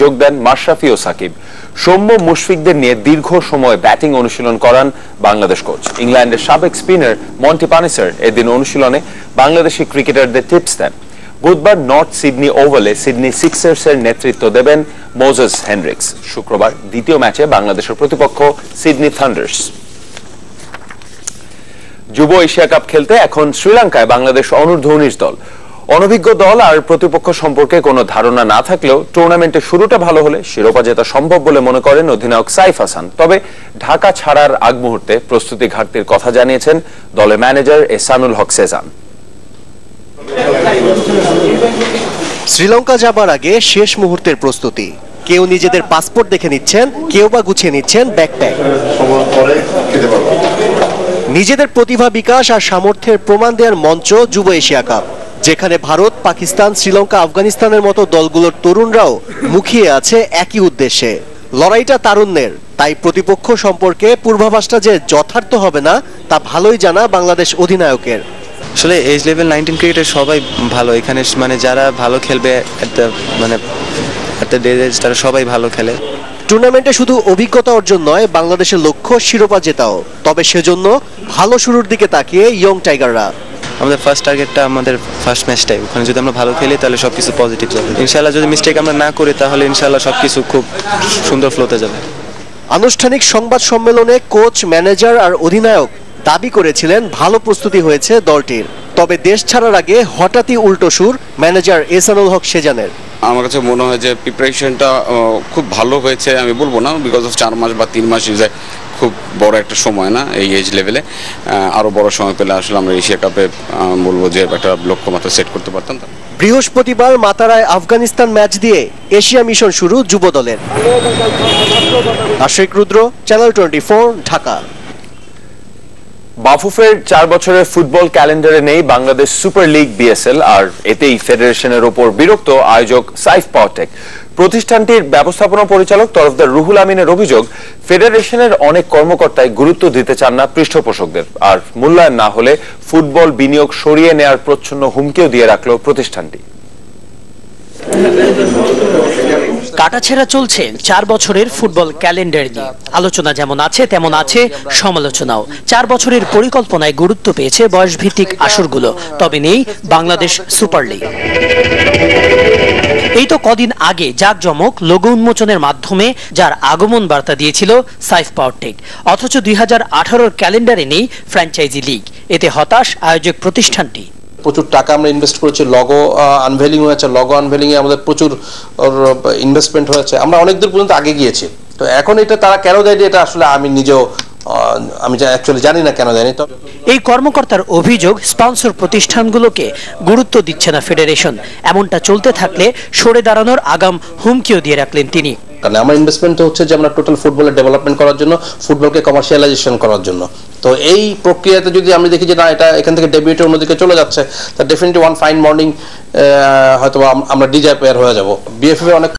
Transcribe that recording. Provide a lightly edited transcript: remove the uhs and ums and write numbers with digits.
যোগ দেন মাশরাফি ও সাকিব। সৌম্য মুশফিকদের নিয়ে দীর্ঘ সময় ব্যাটিং অনুশীলন করান বাংলাদেশ কোচ। ইংল্যান্ডের সাবেক স্পিনার মন্টি পানিসার এদিন অনুশীলনে বাংলাদেশি ক্রিকেটারদের টিপস দেন। বুধবার নর্থ সিডনি ওভালে সিডনি সিক্সার্সের নেতৃত্ব দেবেন মোজেস হেনরিক্স। শুক্রবার দ্বিতীয় ম্যাচে বাংলাদেশের প্রতিপক্ষ সিডনি থান্ডার্স। যুব এশিয়া কাপ খেলতে এখন শ্রীলঙ্কায় বাংলাদেশ অনূর্ধ্ব-19 দল। অনভিজ্ঞ দল আর প্রতিপক্ষ সম্পর্কে কোনো ধারণা না থাকলেও টুর্নামেন্টের শুরুটা ভালো হলে শিরোপা জেতা সম্ভব বলে মনে করেন অধিনায়ক সাইফ হাসান। তবে ঢাকা ছাড়ার আগ মুহূর্তে প্রস্তুতি ঘাটতির কথা জানিয়েছেন দলের ম্যানেজার এহসানুল হক সেজান। শ্রীলঙ্কা যাবার আগে শেষ মুহূর্তের প্রস্তুতি। কেউ নিজেদের পাসপোর্ট দেখে নিচ্ছেন, কেউ বা গুছিয়ে নিচ্ছেন ব্যাকপ্যাক। নিজেদের প্রতিভা বিকাশ আর সামর্থ্যের প্রমাণ দেওয়ার মঞ্চ যুব এশিয়া কাপ, যেখানে ভারত, পাকিস্তান, শ্রীলঙ্কা, আফগানিস্তানের মতো দলগুলোর তরুণরাও মুখিয়ে আছে একই উদ্দেশ্যে। লড়াইটা তারুণ্যের, তাই প্রতিপক্ষ সম্পর্কে পূর্বাভাসটা যে যথার্থ হবে না তা ভালোই জানা বাংলাদেশ অধিনায়কের। আসলে এজ লেভেল 19 ক্রিকেটার সবাই ভালো, এখানে মানে যারা ভালো খেলবে তারা সবাই ভালো খেলে। টুর্নামেন্টে শুধু অভিজ্ঞতা অর্জন নয়, বাংলাদেশের লক্ষ্য শিরোপা জেতাও। তবে সেজন্য ভালো শুরুর দিকে তাকিয়ে ইয়ং টাইগাররা। আমাদের ফার্স্ট টার্গেটটা আমাদের ফার্স্ট ম্যাচটাই, ওখানে যদি আমরা ভালো খেলি তাহলে সবকিছু পজিটিভ যাবে ইনশাআল্লাহ। যদি মিস্টেক আমরা না করি তাহলে ইনশাআল্লাহ সবকিছু খুব সুন্দর ফ্লোতে যাবে। আনুষ্ঠানিক সংবাদ সম্মেলনে কোচ, ম্যানেজার আর অধিনায়ক দাবি করেছিলেন ভালো প্রস্তুতি হয়েছে দলটির। তবে দেশ ছাড়ার আগে হঠাৎই উল্টো সুর ম্যানেজার এহসানুল হক সেজানের। আমার কাছে মনে হয় যে প্রিপারেশনটা খুব ভালো হয়েছে। আমি বলবো না, বিকজ অফ 4 মাস বা 3 মাস খুব বড় একটা সময় না এই এজ লেভেলে। আরো বড় সময় পেলে আসলে আমরা এশিয়া কাপে বলবো যে একটা লক্ষ্যমাত্রা সেট করতে পারতাম। বৃহস্পতিবার মাতারায় আফগানিস্তান ম্যাচ দিয়ে এশিয়া মিশন শুরু যুব দলের। আশিক রুদ্র, চ্যানেল 24, ঢাকা। বাফুফের 4 বছরের ফুটবল ক্যালেন্ডারে নেই বাংলাদেশ সুপার লিগ বিএসএল, আর এতেই ফেডারেশনের ওপর বিরক্ত আয়োজক সাইফ পাওয়ারটেক। প্রতিষ্ঠানটির ব্যবস্থাপনা পরিচালক তরফদার রুহুল আমিনের অভিযোগ, ফেডারেশনের অনেক কর্মকর্তাই গুরুত্ব দিতে চান না পৃষ্ঠপোষকদের, আর মূল্যায়ন না হলে ফুটবল বিনিয়োগ সরিয়ে নেওয়ার প্রচ্ছন্ন হুমকিও দিয়ে রাখল প্রতিষ্ঠানটি। কাটাছেঁড়া চলছে 4 বছরের ফুটবল ক্যালেন্ডার নিয়ে। আলোচনা যেমন আছে তেমন আছে সমালোচনাও। 4 বছরের পরিকল্পনায় গুরুত্ব পেয়েছে বয়সভিত্তিক আসরগুলো, তবে নেই বাংলাদেশ সুপার লিগ। এই তো কদিন আগে জাঁকজমক লোগো উন্মোচনের মাধ্যমে যার আগমন বার্তা দিয়েছিল সাইফ পাওয়ারটেক, অথচ 2018 ক্যালেন্ডারে নেই ফ্র্যাঞ্চাইজি লিগ। এতে হতাশ আয়োজক প্রতিষ্ঠানটি। প্রচুর টাকা আমরা ইনভেস্ট করেছি, লগো আনভেলিং হয়েছে, লগো আনভেলিং এ আমাদের প্রচুর ইনভেস্টমেন্ট হয়েছে, আমরা অনেক দূর পর্যন্ত আগে গিয়েছি। তো এখন এটা তারা কেন দেয়নি, এটা আসলে আমি নিজেও অ্যাকচুয়ালি জানি না কেন দেয়নি। এই কর্মকর্তার অভিযোগ, স্পন্সর প্রতিষ্ঠানগুলোকে গুরুত্ব দিচ্ছে না ফেডারেশন। এমনটা চলতে থাকলে সরে দাঁড়ানোর আগাম হুমকিও দিয়ে রাখলেন তিনি। কারণ আমার ইনভেস্টমেন্ট হচ্ছে যে আমরা টোটাল ফুটবলের ডেভেলপমেন্ট করার জন্য, ফুটবলকে কমার্শিয়ালাইজেশন করার জন্য। তো এই প্রক্রিয়াতে যদি আমি দেখি যে না, এটা এখান থেকে ডেবিউটের অন্যদিকে চলে যাচ্ছে, তা ডেফিনেটলি ওয়ান ফাইন মর্নিং হয়তো আমরা ডিজায়ার হয়ে যাব। বিএফএফ এর অনেক